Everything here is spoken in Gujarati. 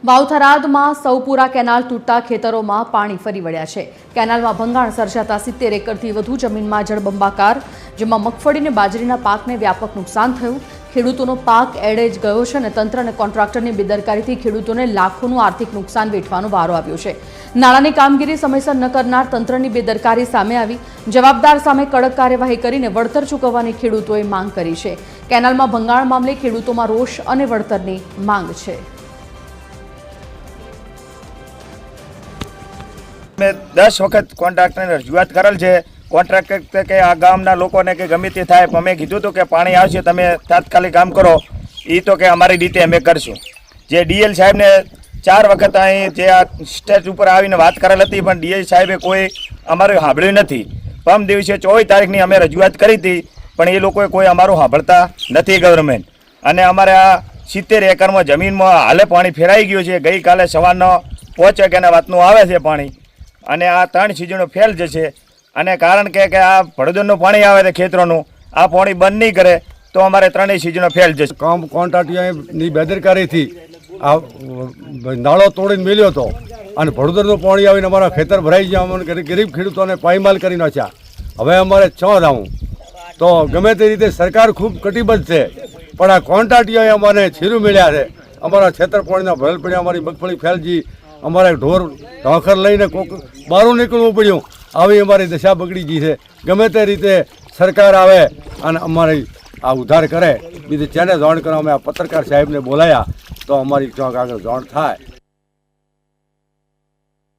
વાવથરાદમાં સૌપુરા કેનાલ તૂટતા ખેતરોમાં પાણી ફરી વળ્યા છે। કેનાલમાં ભંગાણ સર્જાતા 70 એકરથી વધુ જમીનમાં જળબંબાકાર, જેમાં મગફળી અને બાજરીના પાકને વ્યાપક નુકસાન થયું। ખેડૂતોનો પાક એડે જ ગયો છે અને તંત્ર અને કોન્ટ્રાક્ટરની બેદરકારીથી ખેડૂતોને લાખોનું આર્થિક નુકસાન વેઠવાનો વારો આવ્યો છે। નાણાંની કામગીરી સમયસર ન કરનાર તંત્રની બેદરકારી સામે આવી। જવાબદાર સામે કડક કાર્યવાહી કરીને વળતર ચૂકવવાની ખેડૂતોએ માંગ કરી છે। કેનાલમાં ભંગાણ મામલે ખેડૂતોમાં રોષ અને વળતરની માંગ છે। મેં 10 વખત કોન્ટ્રાક્ટરને રજૂઆત કરેલ છે। કોન્ટ્રાક્ટર કે આ ગામના લોકોને કે ગમે તે થાય, અમે કીધું હતું કે પાણી આવશે, તમે તાત્કાલિક કામ કરો। એ તો કે અમારી રીતે અમે કરશું। જે ડીએલ સાહેબને 4 વખત અહીં જે આ સ્ટેજ ઉપર આવીને વાત કરેલ હતી, પણ ડીએલ સાહેબે કોઈ અમારું સાંભળ્યું નથી। પરમ દિવસે 24 તારીખની અમે રજૂઆત કરી હતી, પણ એ લોકોએ કોઈ અમારું સાંભળતા નથી ગવર્મેન્ટ। અને અમારે આ 70 એકરમાં જમીનમાં હાલે પાણી ફેરાઈ ગયું છે। ગઈકાલે સવારનો 5 વાગ્યાના વાતનું આવે છે પાણી, અને આ 3 સિઝનો ફેલ જશે। અને કારણ કે આ ભડોદરનું પાણી આવે છે ખેતરોનું, આ પાણી બંધ નહીં કરે તો અમારે 3 સિઝનો ફેલ જશે। કોન્ટ્રાક્ટરની બેદરકારીથી આ નાળો તોડીને મેલ્યો હતો અને ભડોદરનું પાણી આવીને અમારા ખેતર ભરાઈ ગયા। અમને ગરીબ ખેડૂતોને પાયમાલ કરી નાખ્યા। હવે અમારે છ જાઉં તો ગમે તે રીતે સરકાર ખૂબ કટિબદ્ધ છે, પણ આ કોન્ટ્રાક્ટીઓએ અમને છીરું મેળ્યા છે। અમારા ખેતર પાણીના ભરેલ પડ્યા, અમારી મગફળી ફેલજી, અમારે ઢોર ઢોખર લઈને કોક બહાર નીકળવું પડ્યું। આવી અમારી દશા બગડી ગઈ છે। ગમે તે રીતે સરકાર આવે અને અમારી આ ઉદ્ધાર કરે। બીજું જેને જાણ કરવા અમે આ પત્રકાર સાહેબને બોલાયા તો અમારી ચોક આગળ જાણ થાય।